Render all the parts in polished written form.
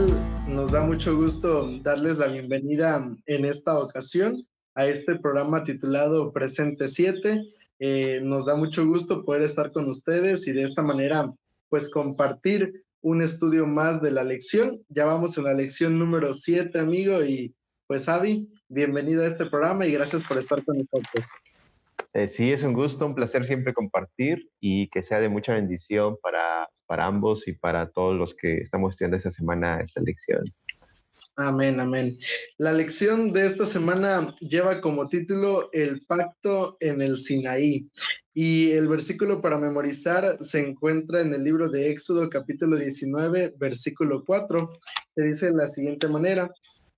tal? Nos da mucho gusto darles la bienvenida en esta ocasión a este programa titulado Presente 7. Nos da mucho gusto poder estar con ustedes y de esta manera pues compartir un estudio más de la lección. Ya vamos en la lección número 7, amigo, y pues Avi, bienvenido a este programa y gracias por estar con nosotros. Sí, es un gusto, un placer siempre compartir y que sea de mucha bendición para ambos y para todos los que estamos estudiando esta semana esta lección. Amén, amén. La lección de esta semana lleva como título El pacto en el Sinaí y el versículo para memorizar se encuentra en el libro de Éxodo capítulo 19, versículo 4, que dice de la siguiente manera: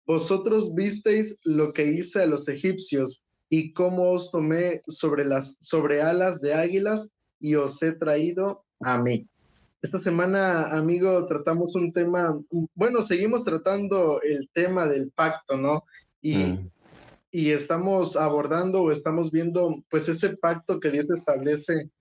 Vosotros visteis lo que hice a los egipcios y cómo os tomé sobre alas de águilas y os he traído a mí. Esta semana, amigo, tratamos un tema, bueno, seguimos tratando el tema del pacto, ¿no? Y, Mm. y estamos abordando o estamos viendo, pues, ese pacto que Dios establece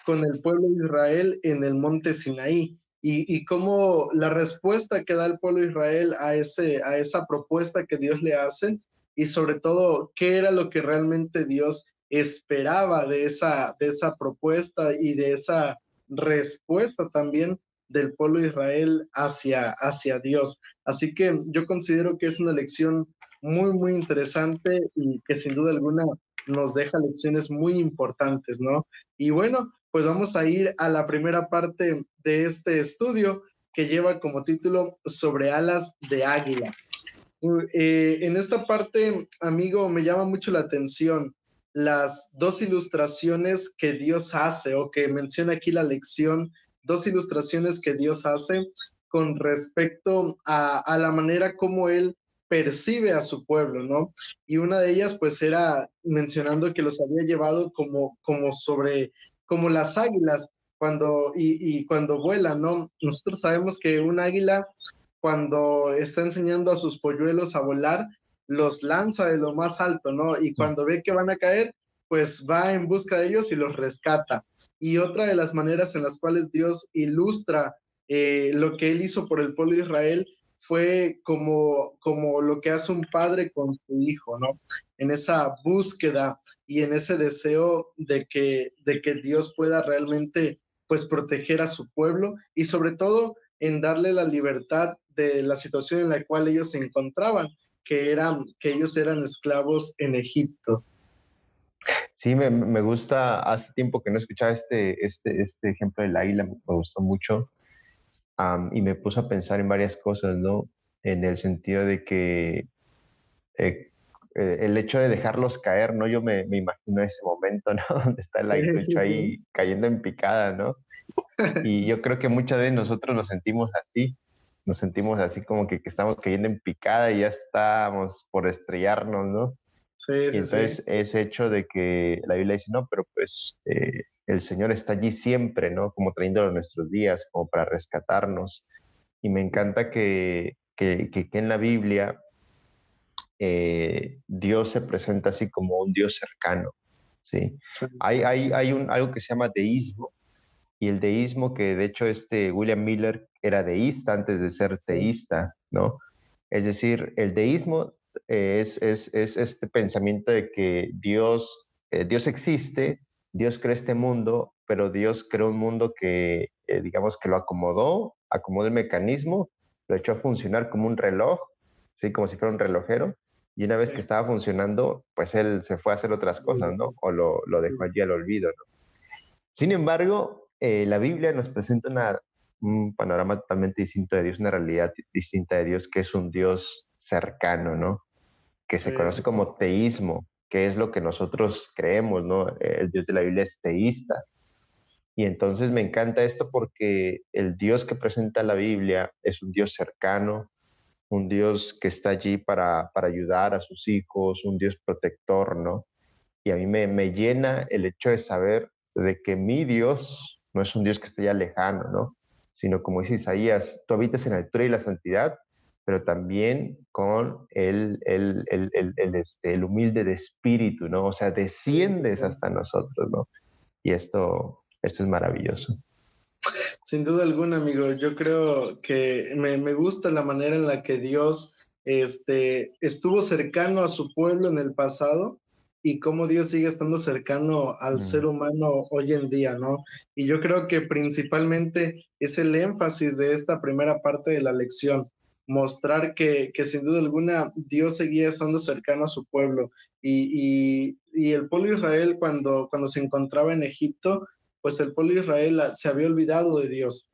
con el pueblo de Israel en el monte Sinaí. Y cómo la respuesta que da el pueblo de Israel a esa propuesta que Dios le hace, y sobre todo, qué era lo que realmente Dios esperaba de esa propuesta y de esa respuesta también del pueblo de Israel hacia Dios. Así que yo considero que es una lección muy, muy interesante y que sin duda alguna nos deja lecciones muy importantes, ¿no? Y bueno, pues vamos a ir a la primera parte de este estudio que lleva como título Sobre alas de águila. En esta parte, amigo, me llama mucho la atención las dos ilustraciones que Dios hace o que menciona aquí la lección, dos ilustraciones que Dios hace con respecto a la manera como Él percibe a su pueblo, ¿no? Y una de ellas pues era mencionando que los había llevado como las águilas y cuando vuelan, ¿no? Nosotros sabemos que un águila cuando está enseñando a sus polluelos a volar, los lanza de lo más alto, ¿no? Y cuando ve que van a caer, pues va en busca de ellos y los rescata. Y otra de las maneras en las cuales Dios ilustra lo que Él hizo por el pueblo de Israel fue como lo que hace un padre con su hijo, ¿no? En esa búsqueda y en ese deseo de que Dios pueda realmente, pues, proteger a su pueblo y sobre todo en darle la libertad de la situación en la cual ellos se encontraban, que ellos eran esclavos en Egipto. Sí, me gusta, hace tiempo que no escuchaba este ejemplo del águila, me gustó mucho, y me puso a pensar en varias cosas, ¿no? En el sentido de que el hecho de dejarlos caer, ¿no? Yo me imagino ese momento, ¿no? Donde está el aguilucho ahí cayendo en picada, ¿no? Y yo creo que muchas veces nosotros nos sentimos así como que estamos cayendo en picada y ya estamos por estrellarnos, ¿no? Sí, Y sí, sí. entonces ese hecho de que la Biblia dice, no, pero pues el Señor está allí siempre, ¿no? Como trayéndolo a nuestros días, como para rescatarnos. Y me encanta que en la Biblia Dios se presenta así como un Dios cercano, ¿sí? Sí, Hay algo que se llama deísmo, y el deísmo, que de hecho William Miller era deísta antes de ser sí, teísta, ¿no? Es decir, el deísmo es este pensamiento de que Dios existe, Dios creó este mundo, pero Dios creó un mundo que, digamos, que lo acomodó el mecanismo, lo echó a funcionar como un reloj, ¿sí? Como si fuera un relojero, y una vez sí, que estaba funcionando, pues él se fue a hacer otras cosas, ¿no? O lo sí, dejó allí al olvido, ¿no? Sin embargo, la Biblia nos presenta un panorama totalmente distinto de Dios, una realidad distinta de Dios, que es un Dios cercano, ¿no? Que se sí, conoce sí, como teísmo, que es lo que nosotros creemos, ¿no? El Dios de la Biblia es teísta. Y entonces me encanta esto porque el Dios que presenta la Biblia es un Dios cercano, un Dios que está allí para ayudar a sus hijos, un Dios protector, ¿no? Y a mí me llena el hecho de saber de que mi Dios no es un Dios que esté ya lejano, ¿no? Sino como dice Isaías, tú habitas en la altura y la santidad, pero también con el humilde de espíritu, ¿no? O sea, sí, sí, desciendes sí. hasta nosotros, ¿no? Y esto es maravilloso. Sin duda alguna, amigo. Yo creo que me gusta la manera en la que Dios estuvo cercano a su pueblo en el pasado y cómo Dios sigue estando cercano al ser Mm, humano hoy en día, ¿no? Y yo creo que principalmente es el énfasis de esta primera parte de la lección, mostrar que sin duda alguna Dios seguía estando cercano a su pueblo y el pueblo de Israel cuando se encontraba en Egipto, pues el pueblo de Israel se había olvidado de Dios,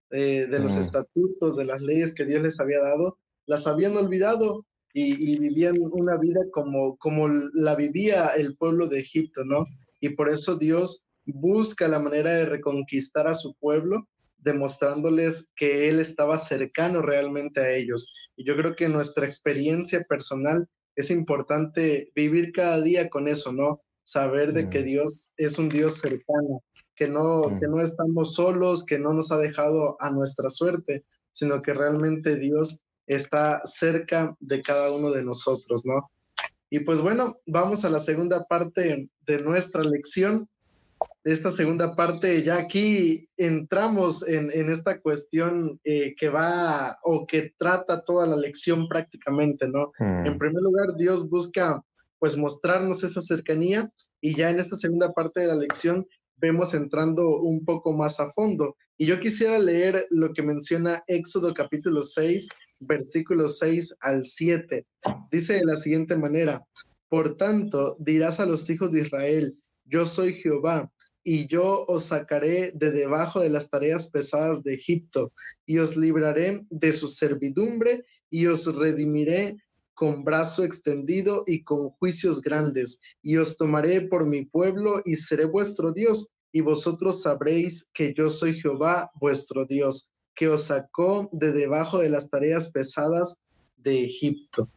de los mm, estatutos, de las leyes que Dios les había dado, las habían olvidado y vivían una vida como la vivía el pueblo de Egipto, ¿no? Y por eso Dios busca la manera de reconquistar a su pueblo, demostrándoles que Él estaba cercano realmente a ellos. Y yo creo que nuestra experiencia personal es importante vivir cada día con eso, ¿no? Saber de que mm, Dios es un Dios cercano, que mm. no estamos solos, que no nos ha dejado a nuestra suerte, sino que realmente Dios está cerca de cada uno de nosotros, ¿no? Y pues bueno, vamos a la segunda parte de nuestra lección. Esta segunda parte, ya aquí entramos en esta cuestión que va o que trata toda la lección prácticamente, ¿no? En Mm, primer lugar, Dios busca pues mostrarnos esa cercanía y ya en esta segunda parte de la lección vemos entrando un poco más a fondo. Y yo quisiera leer lo que menciona Éxodo capítulo 6, versículos 6 al 7. Dice de la siguiente manera, por tanto, dirás a los hijos de Israel, yo soy Jehová y yo os sacaré de debajo de las tareas pesadas de Egipto, y os libraré de su servidumbre, y os redimiré con brazo extendido y con juicios grandes, y os tomaré por mi pueblo, y seré vuestro Dios, y vosotros sabréis que yo soy Jehová vuestro Dios, que os sacó de debajo de las tareas pesadas de Egipto.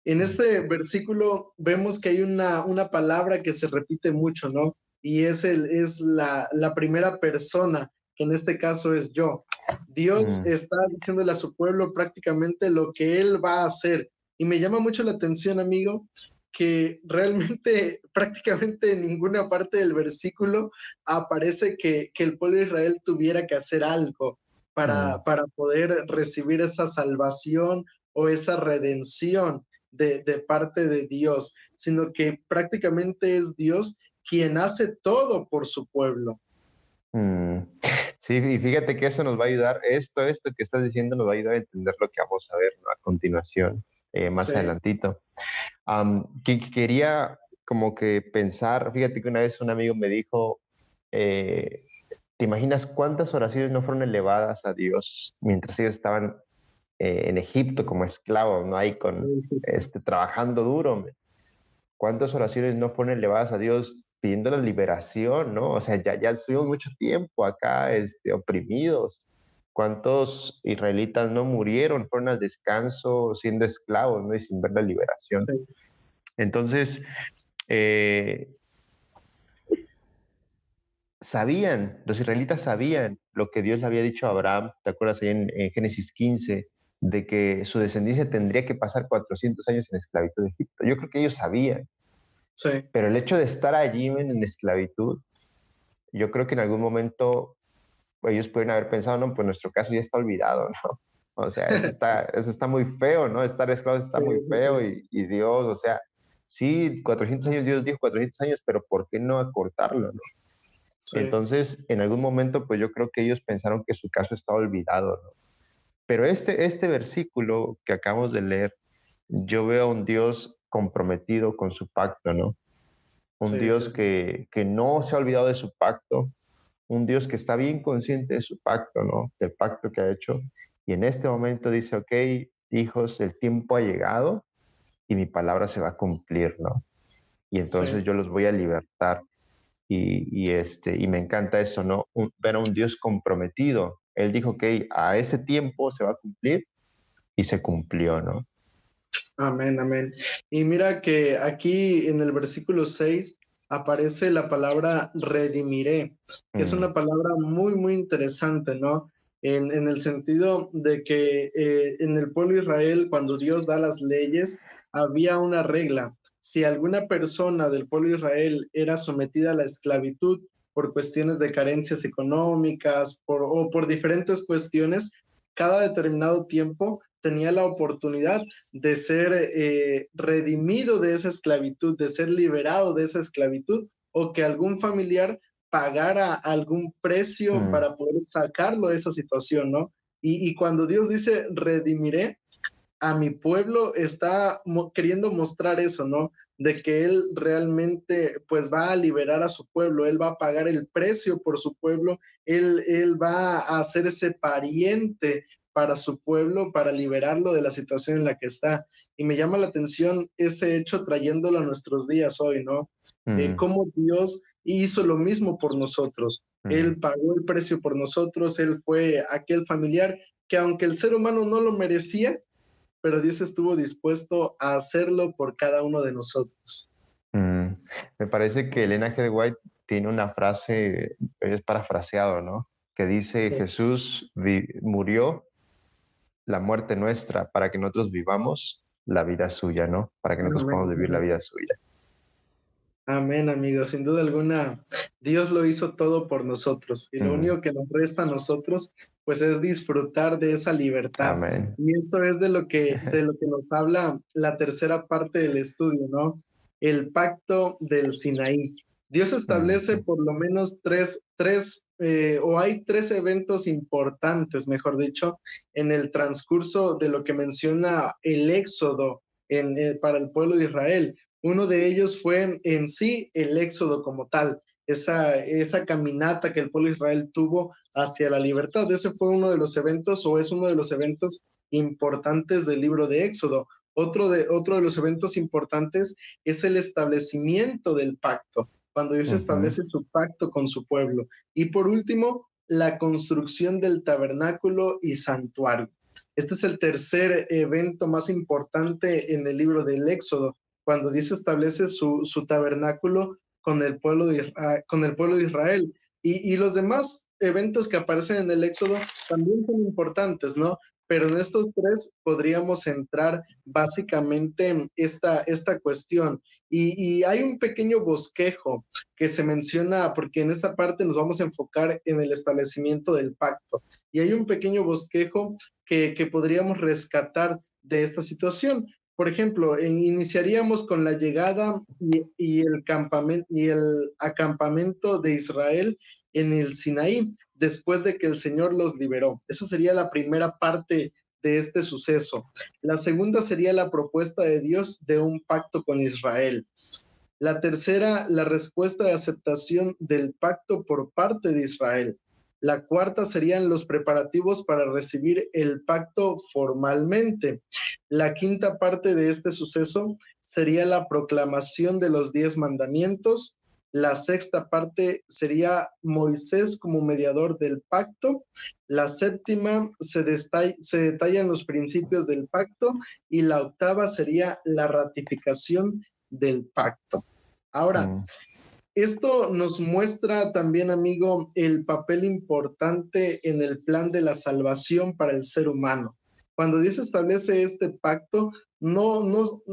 En mm, este versículo vemos que hay una palabra que se repite mucho, ¿no? Y es la primera persona, que en este caso es yo. Dios mm, está diciéndole a su pueblo prácticamente lo que Él va a hacer. Y me llama mucho la atención, amigo, que realmente prácticamente en ninguna parte del versículo aparece que el pueblo de Israel tuviera que hacer algo mm. para poder recibir esa salvación o esa redención de parte de Dios, sino que prácticamente es Dios quien hace todo por su pueblo. Mm. Sí, y fíjate que eso nos va a ayudar, esto que estás diciendo nos va a ayudar a entender lo que vamos a ver, ¿no? A continuación, más Sí, adelantito. Quería como que pensar, fíjate que una vez un amigo me dijo, eh, ¿te imaginas cuántas oraciones no fueron elevadas a Dios mientras ellos estaban en Egipto como esclavos, ¿no? Ahí sí, con, sí, sí. trabajando duro. ¿Cuántas oraciones no fueron elevadas a Dios pidiendo la liberación, ¿no? O sea, ya estuvimos mucho tiempo acá, oprimidos. ¿Cuántos israelitas no murieron, fueron al descanso siendo esclavos, ¿no? Y sin ver la liberación. Sí, Entonces, eh, los israelitas sabían lo que Dios le había dicho a Abraham, ¿te acuerdas ahí en Génesis 15? De que su descendencia tendría que pasar 400 años en esclavitud de Egipto. Yo creo que ellos sabían, sí, pero el hecho de estar allí en esclavitud, yo creo que en algún momento ellos pueden haber pensado, no, pues nuestro caso ya está olvidado, ¿no? O sea, eso está muy feo, ¿no? Estar esclavo está sí, muy sí, feo sí, y Dios, o sea, sí, 400 años, Dios dijo 400 años, pero ¿por qué no acortarlo, no? sí, Entonces, en algún momento, pues yo creo que ellos pensaron que su caso estaba olvidado, ¿no? Pero este versículo que acabamos de leer, yo veo a un Dios comprometido con su pacto, ¿no? Un sí, sí, Dios sí. que no se ha olvidado de su pacto, un Dios que está bien consciente de su pacto, ¿no? Del pacto que ha hecho. Y en este momento dice, ok, hijos, el tiempo ha llegado y mi palabra se va a cumplir, ¿no? Y entonces Sí. yo los voy a libertar. Y me encanta eso, ¿no? Ver a un Dios comprometido. Él dijo, ok, a ese tiempo se va a cumplir y se cumplió, ¿no? Amén, amén. Y mira que aquí en el versículo 6 aparece la palabra redimiré, que es Mm, una palabra muy, muy interesante, ¿no? En el sentido de que en el pueblo de Israel, cuando Dios da las leyes, había una regla. Si alguna persona del pueblo de Israel era sometida a la esclavitud, por cuestiones de carencias económicas o por diferentes cuestiones, cada determinado tiempo tenía la oportunidad de ser redimido de esa esclavitud, de ser liberado de esa esclavitud, o que algún familiar pagara algún precio Mm, para poder sacarlo de esa situación, ¿no? Y cuando Dios dice, redimiré a mi pueblo, está queriendo mostrar eso, ¿no? De que Él realmente pues va a liberar a su pueblo, Él va a pagar el precio por su pueblo, Él va a hacer ese pariente para su pueblo, para liberarlo de la situación en la que está. Y me llama la atención ese hecho trayéndolo a nuestros días hoy, ¿no? mm, Cómo Dios hizo lo mismo por nosotros. mm. Él pagó el precio por nosotros, Él fue aquel familiar que aunque el ser humano no lo merecía, pero Dios estuvo dispuesto a hacerlo por cada uno de nosotros. Mm, Me parece que Elena G. de White tiene una frase, es parafraseado, ¿no? Que dice, Sí, Jesús murió la muerte nuestra para que nosotros vivamos la vida suya, ¿no? Para que nosotros amén, podamos vivir la vida suya. amén, amigos. Sin duda alguna, Dios lo hizo todo por nosotros y lo Mm, único que nos resta a nosotros, pues es disfrutar de esa libertad. Amén. Y eso es de lo que nos habla la tercera parte del estudio, ¿no? El pacto del Sinaí. Dios establece Ujú, por lo menos o hay tres eventos importantes, mejor dicho, en el transcurso de lo que menciona el Éxodo para el pueblo de Israel. Uno de ellos fue en sí el éxodo como tal, esa caminata que el pueblo de Israel tuvo hacia la libertad. Ese fue uno de los eventos, o es uno de los eventos importantes del libro de Éxodo. Otro de los eventos importantes es el establecimiento del pacto, cuando Dios ujú, establece su pacto con su pueblo. Y por último, la construcción del tabernáculo y santuario. Este es el tercer evento más importante en el libro del Éxodo, cuando Dios establece su tabernáculo con el pueblo de Israel. Y los demás eventos que aparecen en el Éxodo también son importantes, ¿no? Pero en estos tres podríamos entrar básicamente en esta cuestión. Y hay un pequeño bosquejo que se menciona, porque en esta parte nos vamos a enfocar en el establecimiento del pacto. Y hay un pequeño bosquejo que podríamos rescatar de esta situación. Por ejemplo, iniciaríamos con la llegada y el acampamento de Israel en el Sinaí, después de que el Señor los liberó. Esa sería la primera parte de este suceso. La segunda sería la propuesta de Dios de un pacto con Israel. La tercera, la respuesta de aceptación del pacto por parte de Israel. La cuarta serían los preparativos para recibir el pacto formalmente. La quinta parte de este suceso sería la proclamación de los 10 mandamientos. La sexta parte sería Moisés como mediador del pacto. La séptima se detallan los principios del pacto y la octava sería la ratificación del pacto. Ahora, mm, esto nos muestra también, amigo, el papel importante en el plan de la salvación para el ser humano. Cuando Dios establece este pacto,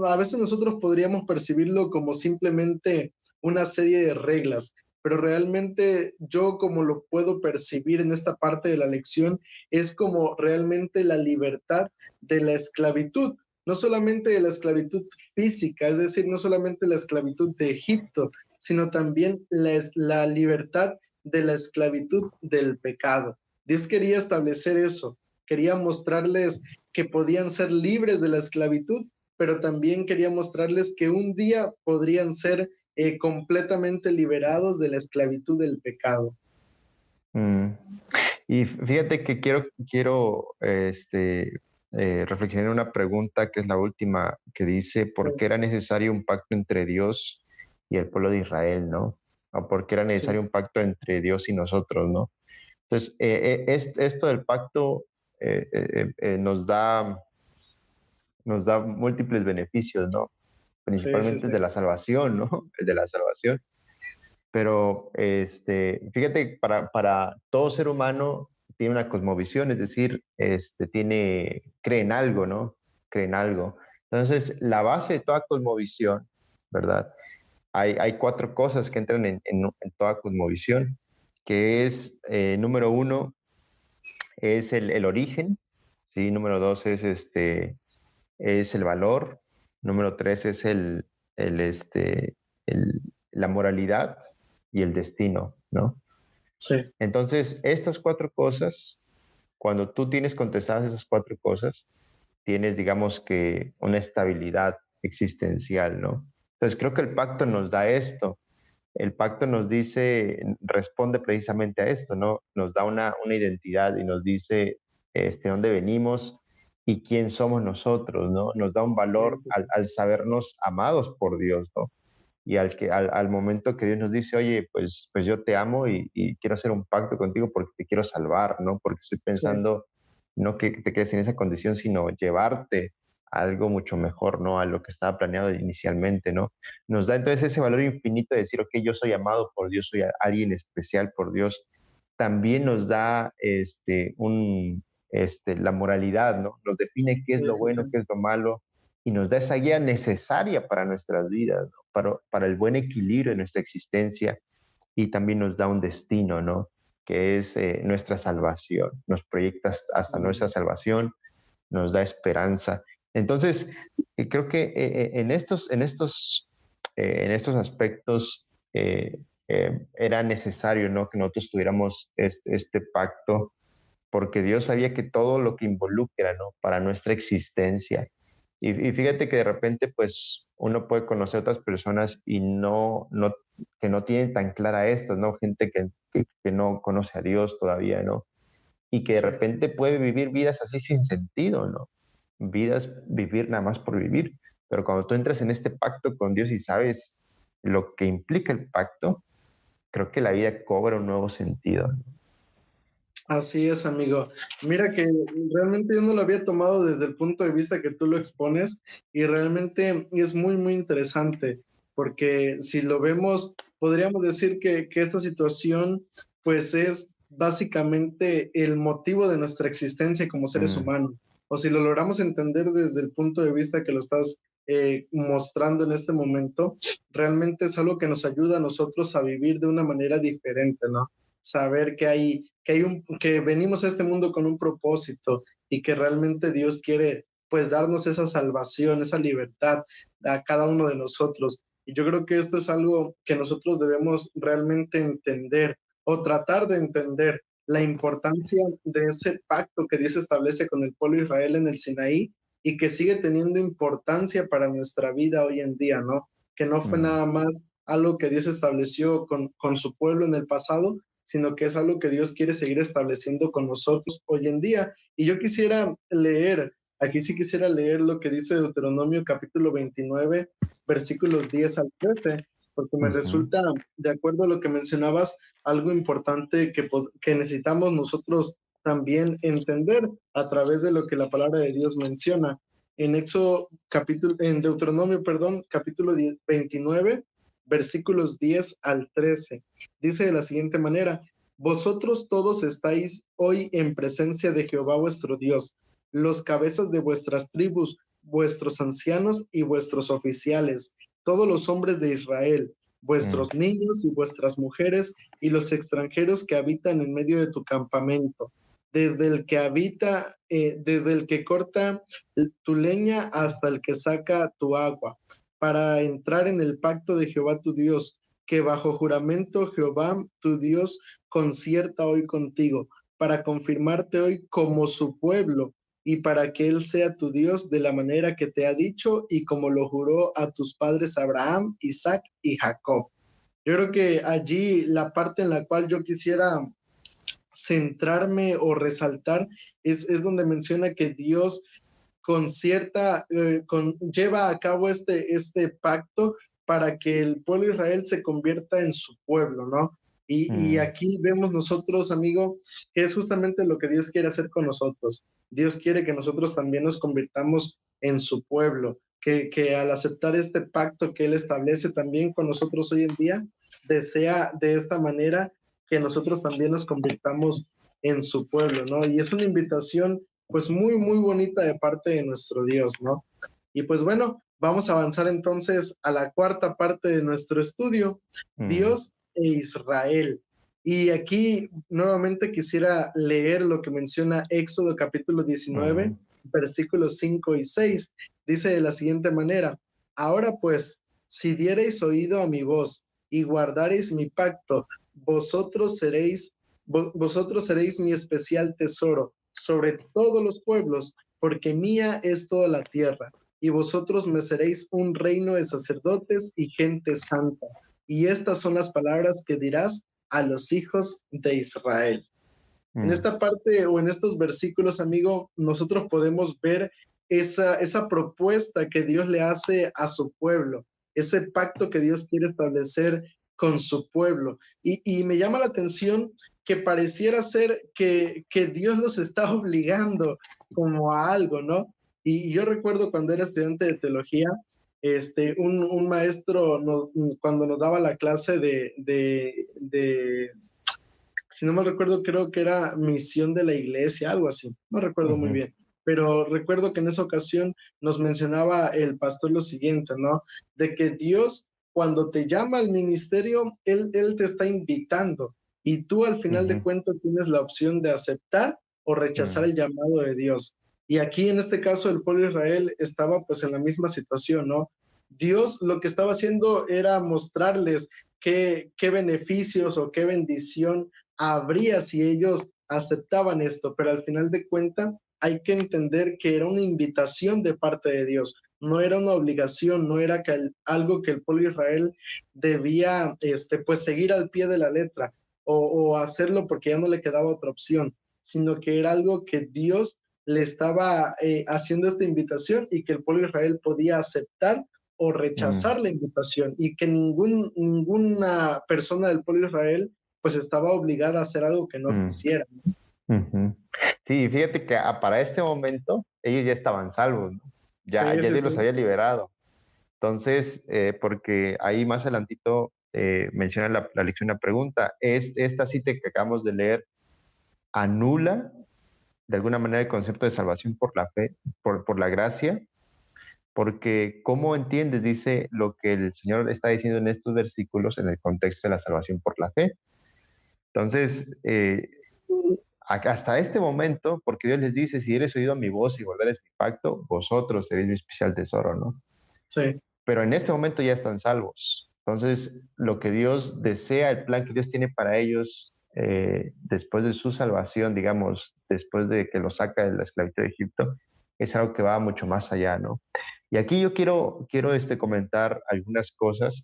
a veces nosotros podríamos percibirlo como simplemente una serie de reglas, pero realmente yo como lo puedo percibir en esta parte de la lección, es como realmente la libertad de la esclavitud, no solamente de la esclavitud física, es decir, no solamente la esclavitud de Egipto, sino también la libertad de la esclavitud del pecado. Dios quería establecer eso, quería mostrarles que podían ser libres de la esclavitud, pero también quería mostrarles que un día podrían ser completamente liberados de la esclavitud del pecado. mm. Y fíjate que quiero reflexionar en una pregunta que es la última, que dice, Sí, ¿por qué era necesario un pacto entre Dios y el pueblo de Israel, no? ¿O por qué era sí, necesario un pacto entre Dios y nosotros, no? Entonces, esto del pacto nos da múltiples beneficios, ¿no? sí, sí, Principalmente sí, el de la salvación, ¿no? El de la salvación. Pero fíjate, para todo ser humano tiene una cosmovisión, es decir, cree en algo, ¿no? Cree en algo. Entonces, la base de toda cosmovisión, ¿verdad? hay cuatro cosas que entran en toda cosmovisión, que es, número uno, es el origen, ¿sí? Número dos es el valor. Número tres es el, este, el- la moralidad y el destino, ¿no? Sí, Entonces, estas cuatro cosas, cuando tú tienes contestadas esas cuatro cosas, tienes, digamos que, una estabilidad existencial, ¿no? Entonces, creo que el pacto nos da esto. El pacto nos dice, responde precisamente a esto, ¿no? Nos da una identidad y nos dice dónde venimos y quién somos nosotros, ¿no? Nos da un sí, valor sí, al sabernos amados por Dios, ¿no? Y al momento que Dios nos dice, oye, pues yo te amo y quiero hacer un pacto contigo porque te quiero salvar, ¿no? Porque estoy sí, pensando no que te quedes en esa condición, sino llevarte a algo mucho mejor, ¿no? A lo que estaba planeado inicialmente, ¿no? Nos da entonces ese valor infinito de decir, ok, yo soy amado por Dios, soy alguien especial por Dios. También nos da la moralidad, ¿no? Nos define qué es sí, lo sí, bueno, sí. qué es lo malo, y nos da esa guía necesaria para nuestras vidas, ¿no? Para el buen equilibrio de nuestra existencia, y también nos da un destino, ¿no? Que es nuestra salvación. Nos proyecta hasta nuestra salvación, nos da esperanza. Entonces, creo que en estos aspectos era necesario, ¿no? Que nosotros tuviéramos este pacto, porque Dios sabía que todo lo que involucra, ¿no? Para nuestra existencia. Y fíjate que de repente, pues, uno puede conocer otras personas y que no tienen tan clara estas, ¿no? Gente que no conoce a Dios todavía, ¿no? Y que de Sí. repente puede vivir vidas así sin sentido, ¿no? Vidas, vivir nada más por vivir. Pero cuando tú entras en este pacto con Dios y sabes lo que implica el pacto, creo que la vida cobra un nuevo sentido, ¿no? Así es, amigo. Mira que realmente yo no lo había tomado desde el punto de vista que tú lo expones y realmente es muy, muy interesante porque si lo vemos, podríamos decir que esta situación pues es básicamente el motivo de nuestra existencia como seres Mm, humanos. O si lo logramos entender desde el punto de vista que lo estás mostrando en este momento, realmente es algo que nos ayuda a nosotros a vivir de una manera diferente, ¿no? Saber que venimos a este mundo con un propósito y que realmente Dios quiere pues darnos esa salvación, esa libertad a cada uno de nosotros. Y yo creo que esto es algo que nosotros debemos realmente entender o tratar de entender la importancia de ese pacto que Dios establece con el pueblo de Israel en el Sinaí y que sigue teniendo importancia para nuestra vida hoy en día, ¿no? Que no fue mm, nada más algo que Dios estableció con su pueblo en el pasado, sino que es algo que Dios quiere seguir estableciendo con nosotros hoy en día. Y yo quisiera leer, aquí sí quisiera leer lo que dice Deuteronomio capítulo 29, versículos 10 al 13, porque me ujú, resulta, de acuerdo a lo que mencionabas, algo importante que necesitamos nosotros también entender a través de lo que la palabra de Dios menciona. En Deuteronomio, perdón, capítulo 29, versículos 10 al 13. Dice de la siguiente manera: vosotros todos estáis hoy en presencia de Jehová vuestro Dios, los cabezas de vuestras tribus, vuestros ancianos y vuestros oficiales, todos los hombres de Israel, mm, vuestros niños y vuestras mujeres y los extranjeros que habitan en medio de tu campamento, desde el que corta tu leña hasta el que saca tu agua, para entrar en el pacto de Jehová tu Dios, que bajo juramento Jehová tu Dios concierta hoy contigo, para confirmarte hoy como su pueblo y para que Él sea tu Dios de la manera que te ha dicho y como lo juró a tus padres Abraham, Isaac y Jacob. Yo creo que allí la parte en la cual yo quisiera centrarme o resaltar es donde menciona que Dios lleva a cabo este pacto para que el pueblo de Israel se convierta en su pueblo, ¿no? Y mm, aquí vemos nosotros, amigo, que es justamente lo que Dios quiere hacer con nosotros. Dios quiere que nosotros también nos convirtamos en su pueblo, que al aceptar este pacto que Él establece también con nosotros hoy en día, desea de esta manera que nosotros también nos convirtamos en su pueblo, ¿no? Y es una invitación pues muy, muy bonita de parte de nuestro Dios, ¿no? Y pues bueno, Vamos a avanzar entonces a la cuarta parte de nuestro estudio, Mm, Dios e Israel. Y aquí nuevamente quisiera leer lo que menciona Éxodo capítulo 19, mm, versículos 5 y 6. Dice de la siguiente manera: Ahora pues, si diereis oído a mi voz y guardareis mi pacto, vosotros seréis mi especial tesoro sobre todos los pueblos, porque mía es toda la tierra, y vosotros me seréis un reino de sacerdotes y gente santa. Y estas son las palabras que dirás a los hijos de Israel. En mm, esta parte o en estos versículos, amigo, nosotros podemos ver esa propuesta que Dios le hace a su pueblo, ese pacto que Dios quiere establecer con su pueblo. Y me llama la atención que pareciera ser que Dios los está obligando como a algo, ¿no? Y yo recuerdo cuando era estudiante de teología, un maestro cuando nos daba la clase de si no me recuerdo, creo que era misión de la iglesia, algo así, no recuerdo muy ujú, bien, pero recuerdo que en esa ocasión nos mencionaba el pastor lo siguiente, ¿no? De que Dios, cuando te llama al ministerio, él te está invitando y tú al final de ujú, cuentas tienes la opción de aceptar o rechazar mm, el llamado de Dios. Y aquí en este caso el pueblo de Israel estaba pues en la misma situación, ¿no? Dios lo que estaba haciendo era mostrarles qué beneficios o qué bendición habría si ellos aceptaban esto, pero al final de cuentas hay que entender que era una invitación de parte de Dios, no era una obligación, no era algo que el pueblo de Israel debía pues seguir al pie de la letra o hacerlo porque ya no le quedaba otra opción, sino que era algo que Dios le estaba haciendo esta invitación y que el pueblo de Israel podía aceptar o mm, rechazar la invitación y que ninguna persona del pueblo de Israel pues estaba obligada a hacer algo que no mm, quisiera. ujú. Sí, fíjate que para este momento ellos ya estaban salvos, ¿no? Sí, Ya sí, Dios los sí. había liberado. Entonces, porque ahí más adelantito menciona la lección una pregunta. ¿Esta cita que acabamos de leer anula de alguna manera el concepto de salvación por la fe, por la gracia? Porque ¿cómo entiendes, dice, lo que el Señor está diciendo en estos versículos en el contexto de la salvación por la fe? Entonces, hasta este momento, porque Dios les dice, si eres oído a mi voz y guardares mi pacto, vosotros seréis mi especial tesoro, ¿no? Sí, Pero en este momento ya están salvos. Entonces, lo que Dios desea, el plan que Dios tiene para ellos después de su salvación, digamos, después de que los saca de la esclavitud de Egipto, es algo que va mucho más allá, ¿no? Y aquí yo quiero comentar algunas cosas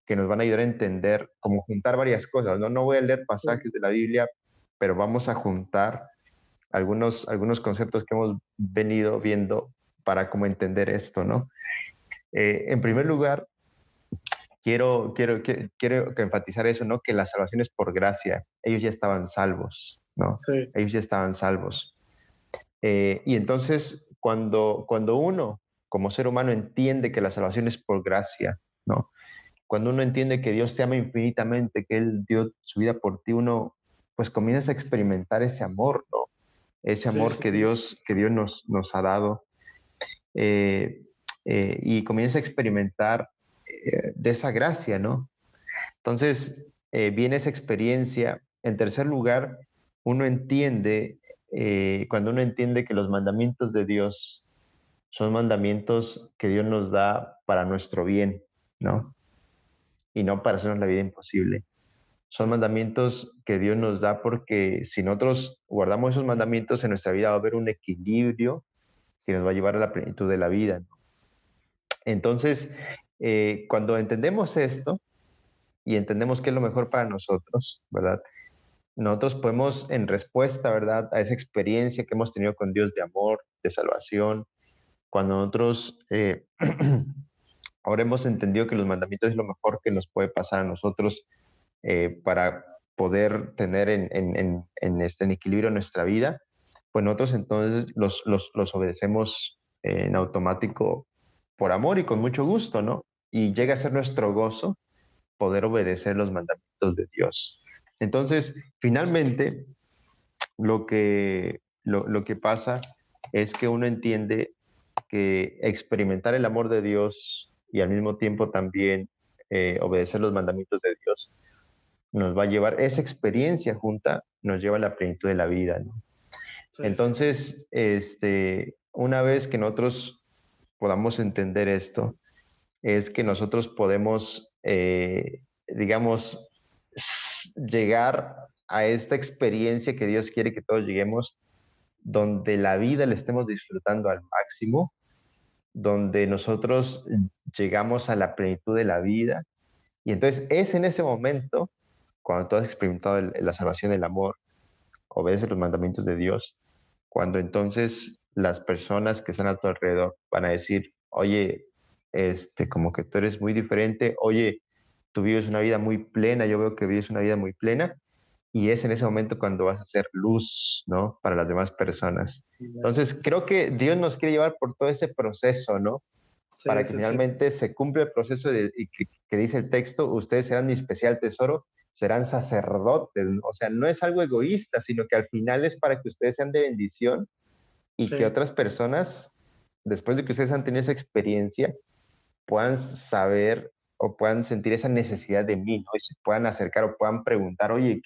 que nos van a ayudar a entender, como juntar varias cosas, ¿no? No voy a leer sí, pasajes de la Biblia, pero vamos a juntar algunos conceptos que hemos venido viendo para como entender esto, ¿no? En primer lugar, quiero que enfatizar eso, ¿no? Que la salvación es por gracia. Ellos ya estaban salvos, ¿no? sí, Ellos ya estaban salvos. Y entonces, cuando uno, como ser humano, entiende que la salvación es por gracia, ¿no? Cuando uno entiende que Dios te ama infinitamente, que Él dio su vida por ti, uno pues comienza a experimentar ese amor, ¿no? Ese sí, amor sí, sí, Que Dios nos ha dado. eh, y comienza a experimentar de esa gracia, ¿no? Entonces, viene esa experiencia. En tercer lugar, uno entiende, cuando uno entiende que los mandamientos de Dios son mandamientos que Dios nos da para nuestro bien, ¿no? Y no para hacernos la vida imposible. Son mandamientos que Dios nos da porque si nosotros guardamos esos mandamientos en nuestra vida va a haber un equilibrio que nos va a llevar a la plenitud de la vida, ¿no? Entonces, cuando entendemos esto y entendemos qué es lo mejor para nosotros, ¿verdad? Nosotros podemos, en respuesta, ¿verdad?, a esa experiencia que hemos tenido con Dios de amor, de salvación, cuando nosotros ahora hemos entendido que los mandamientos es lo mejor que nos puede pasar a nosotros para poder tener en equilibrio nuestra vida, pues nosotros entonces los obedecemos en automático por amor y con mucho gusto, ¿no? Y llega a ser nuestro gozo poder obedecer los mandamientos de Dios. Entonces, finalmente, lo que pasa es que uno entiende que experimentar el amor de Dios y al mismo tiempo también obedecer los mandamientos de Dios nos va a llevar, esa experiencia junta nos lleva a la plenitud de la vida, ¿no? Sí, sí. Entonces, una vez que nosotros podamos entender esto, es que nosotros podemos, digamos, llegar a esta experiencia que Dios quiere que todos lleguemos, donde la vida la estemos disfrutando al máximo, donde nosotros llegamos a la plenitud de la vida. Y entonces es en ese momento, cuando tú has experimentado la salvación del amor, obedeces los mandamientos de Dios, cuando entonces las personas que están a tu alrededor van a decir, oye, como que tú eres muy diferente, oye, tú vives una vida muy plena, yo veo que vives una vida muy plena, y es en ese momento cuando vas a ser luz, ¿no? Para las demás personas. Entonces, creo que Dios nos quiere llevar por todo ese proceso, ¿no? Sí, Para que sí, sí. finalmente se cumpla el proceso y que dice el texto, ustedes serán mi especial tesoro, serán sacerdotes, o sea, no es algo egoísta, sino que al final es para que ustedes sean de bendición y que Sí. otras personas, después de que ustedes han tenido esa experiencia, puedan saber o puedan sentir esa necesidad de mí, ¿no? Y se puedan acercar o puedan preguntar, oye,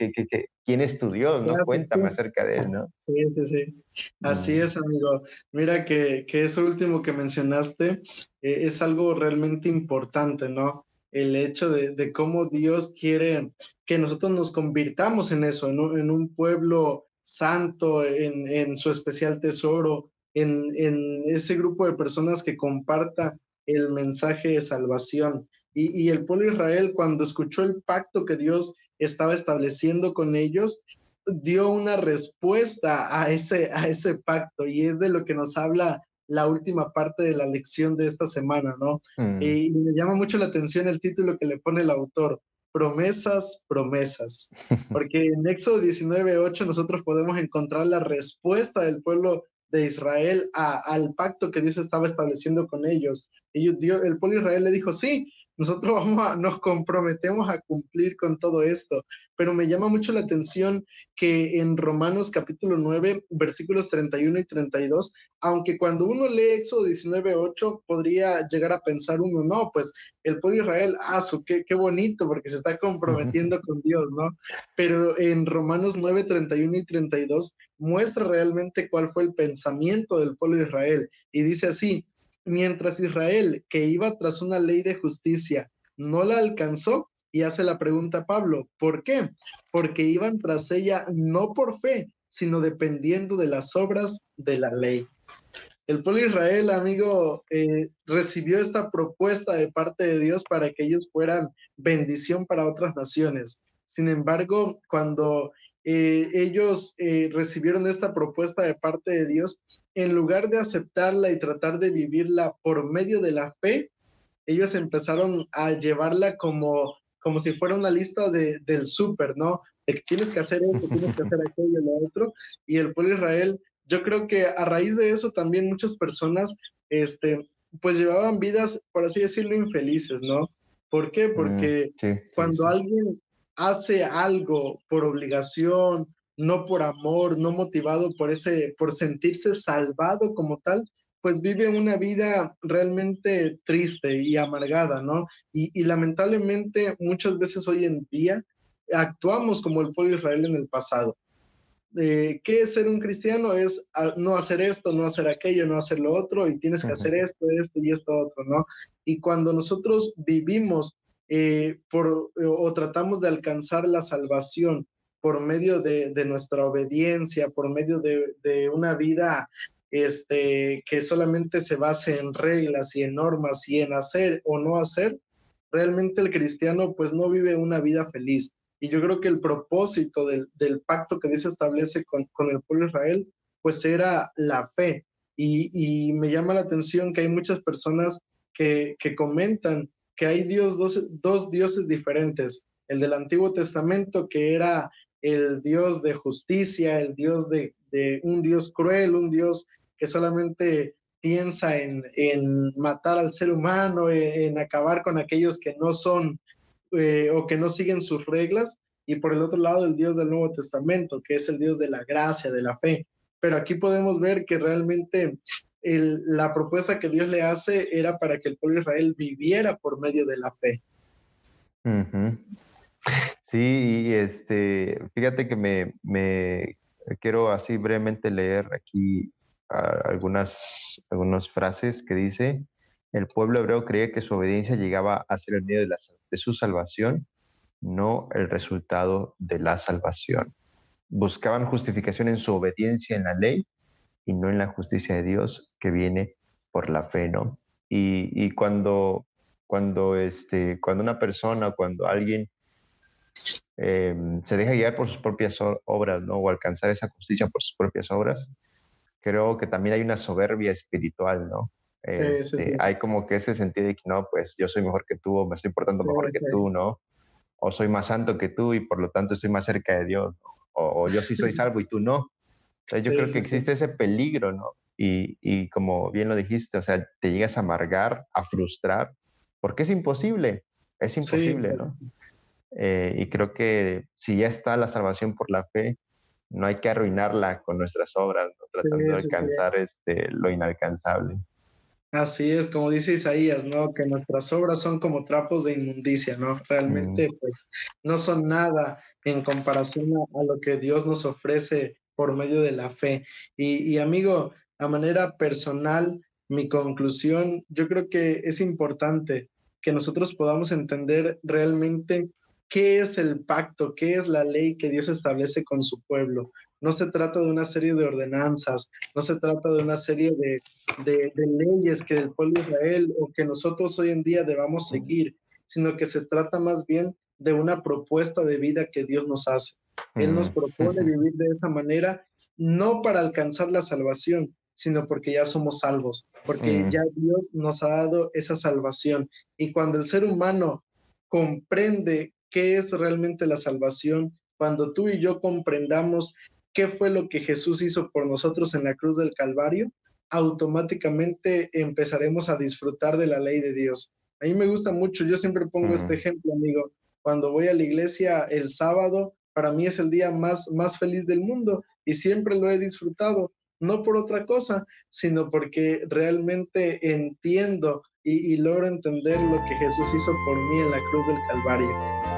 ¿quién es tu Dios, ¿Qué no? haces Cuéntame tú? acerca de él, ¿no? Sí, sí, sí. Así Mm, es, amigo. Mira que eso último que mencionaste es algo realmente importante, ¿no? El hecho de cómo Dios quiere que nosotros nos convirtamos en eso, en un pueblo santo, en su especial tesoro, en ese grupo de personas que comparta el mensaje de salvación. Y el pueblo de Israel, cuando escuchó el pacto que Dios estaba estableciendo con ellos, dio una respuesta a ese pacto, y es de lo que nos habla la última parte de la lección de esta semana, ¿no? mm. Y me llama mucho la atención el título que le pone el autor, promesas, promesas, porque en Éxodo 19:8 nosotros podemos encontrar la respuesta del pueblo de Israel al pacto que Dios estaba estableciendo con ellos. El pueblo de Israel le dijo, sí, nosotros nos comprometemos a cumplir con todo esto, pero me llama mucho la atención que en Romanos capítulo 9, versículos 31 y 32, aunque cuando uno lee Éxodo 19:8 podría llegar a pensar uno, no, pues el pueblo de Israel, qué bonito, porque se está comprometiendo con Dios, ¿no? Pero en Romanos 9, 31 y 32 muestra realmente cuál fue el pensamiento del pueblo de Israel, y dice así, mientras Israel, que iba tras una ley de justicia, no la alcanzó, y hace la pregunta Pablo, ¿por qué? Porque iban tras ella no por fe, sino dependiendo de las obras de la ley. El pueblo de Israel, amigo, recibió esta propuesta de parte de Dios para que ellos fueran bendición para otras naciones. Sin embargo, cuando ellos recibieron esta propuesta de parte de Dios, en lugar de aceptarla y tratar de vivirla por medio de la fe, ellos empezaron a llevarla como si fuera una lista del súper, ¿no? De que tienes que hacer esto, tienes que hacer aquello, lo otro. Y el pueblo de Israel, yo creo que a raíz de eso también muchas personas, pues llevaban vidas, por así decirlo, infelices, ¿no? ¿Por qué? Porque Sí, sí, cuando sí. alguien hace algo por obligación, no por amor, no motivado por sentirse salvado como tal, pues vive una vida realmente triste y amargada, ¿no? Y lamentablemente muchas veces hoy en día actuamos como el pueblo de Israel en el pasado. ¿Qué es ser un cristiano? Es no hacer esto, no hacer aquello, no hacer lo otro, y tienes que hacer esto y esto otro, ¿no? Y cuando nosotros vivimos o tratamos de alcanzar la salvación por medio de nuestra obediencia, por medio de una vida que solamente se base en reglas y en normas y en hacer o no hacer, realmente el cristiano pues no vive una vida feliz. Y yo creo que el propósito del pacto que Dios establece con el pueblo de Israel, pues era la fe. Y me llama la atención que hay muchas personas que comentan que hay dos dioses diferentes. El del Antiguo Testamento, que era el Dios de justicia, el Dios de un Dios cruel, un Dios que solamente piensa en matar al ser humano, en acabar con aquellos que no son o que no siguen sus reglas, y por el otro lado el Dios del Nuevo Testamento, que es el Dios de la gracia, de la fe. Pero aquí podemos ver que realmente la propuesta que Dios le hace era para que el pueblo de Israel viviera por medio de la fe. Ujú. Sí, y fíjate que me quiero así brevemente leer aquí algunas frases que dice: el pueblo hebreo creía que su obediencia llegaba a ser el medio de su salvación, no el resultado de la salvación. Buscaban justificación en su obediencia en la ley y no en la justicia de Dios que viene por la fe, ¿no? Y cuando una persona, cuando alguien se deja guiar por sus propias obras, ¿no? O alcanzar esa justicia por sus propias obras, creo que también hay una soberbia espiritual, ¿no? Sí, sí, sí. Hay como que ese sentido de que no, pues yo soy mejor que tú, o me estoy portando Sí, mejor que sí. tú, ¿no? O soy más santo que tú y por lo tanto estoy más cerca de Dios, ¿no? O yo sí soy salvo y tú no. Entonces yo Sí, creo que sí, sí. existe ese peligro, ¿no? Y como bien lo dijiste, o sea, te llegas a amargar, a frustrar, porque es Sí, imposible, ¿no? Y creo que si ya está la salvación por la fe, no hay que arruinarla con nuestras obras, ¿no? sí, Tratando de sí, sí. alcanzar lo inalcanzable. Así es, como dice Isaías, ¿no? Que nuestras obras son como trapos de inmundicia, ¿no? Mm, Realmente, pues, no son nada en comparación a lo que Dios nos ofrece por medio de la fe. Y amigo, a manera personal, mi conclusión, yo creo que es importante que nosotros podamos entender realmente qué es el pacto, qué es la ley que Dios establece con su pueblo. No se trata de una serie de ordenanzas, no se trata de una serie de leyes que el pueblo de Israel o que nosotros hoy en día debamos seguir, sino que se trata más bien de una propuesta de vida que Dios nos hace. Él nos mm, propone vivir de esa manera, no para alcanzar la salvación, sino porque ya somos salvos, porque mm, ya Dios nos ha dado esa salvación. Y cuando el ser humano comprende qué es realmente la salvación, cuando tú y yo comprendamos qué fue lo que Jesús hizo por nosotros en la cruz del Calvario, automáticamente empezaremos a disfrutar de la ley de Dios. A mí me gusta mucho, yo siempre pongo este mm, ejemplo, amigo. Cuando voy a la iglesia el sábado, para mí es el día más feliz del mundo y siempre lo he disfrutado, no por otra cosa, sino porque realmente entiendo y logro entender lo que Jesús hizo por mí en la cruz del Calvario.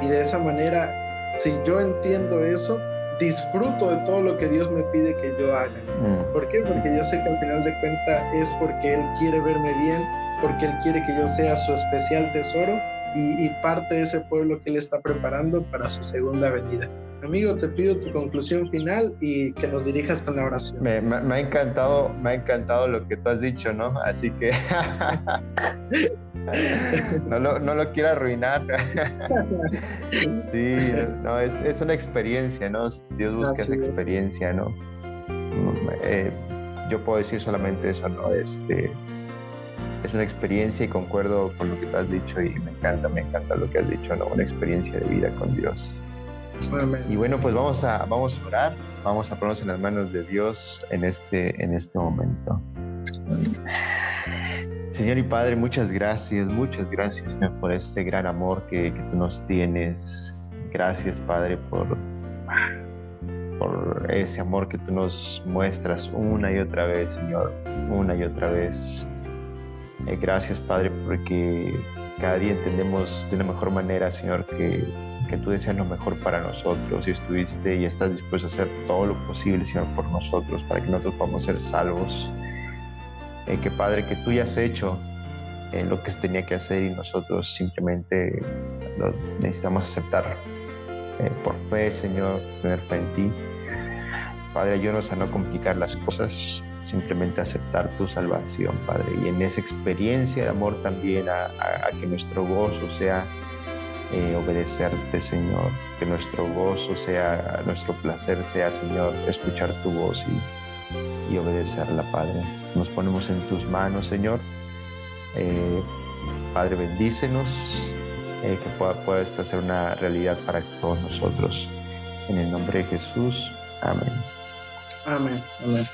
Y de esa manera, si yo entiendo eso, disfruto de todo lo que Dios me pide que yo haga. mm. ¿Por qué? Porque yo sé que al final de cuentas es porque Él quiere verme bien, porque Él quiere que yo sea su especial tesoro y parte de ese pueblo que Él está preparando para su segunda venida. Amigo, te pido tu conclusión final y que nos dirijas con la oración. Me ha encantado lo que tú has dicho, ¿no? Así que no lo quiero arruinar. Sí, no, es una experiencia, ¿no? Dios busca Así esa es. experiencia, ¿no? Yo puedo decir solamente eso, ¿no? Es una experiencia y concuerdo con lo que tú has dicho y me encanta lo que has dicho, ¿no? Una experiencia de vida con Dios. Amén. Y bueno, pues vamos a orar, vamos a ponernos en las manos de Dios en este momento. Señor y Padre, muchas gracias, Señor, por este gran amor que tú nos tienes. Gracias, Padre, por ese amor que tú nos muestras una y otra vez, Señor, una y otra vez. Gracias, Padre, porque cada día entendemos de una mejor manera, Señor, que tú deseas lo mejor para nosotros y estuviste y estás dispuesto a hacer todo lo posible, Señor, por nosotros, para que nosotros podamos ser salvos. Que, Padre, que tú ya has hecho lo que se tenía que hacer y nosotros simplemente lo necesitamos aceptar por fe, Señor, tener fe en ti. Padre, ayúdanos a no complicar las cosas, simplemente aceptar tu salvación, Padre, y en esa experiencia de amor también a que nuestro gozo sea obedecerte, Señor, que nuestro gozo sea, nuestro placer sea, Señor, escuchar tu voz y obedecerla, Padre. Nos ponemos en tus manos, Señor. Padre, bendícenos, que pueda esta ser una realidad para todos nosotros. En el nombre de Jesús, amén. Amén. Amén.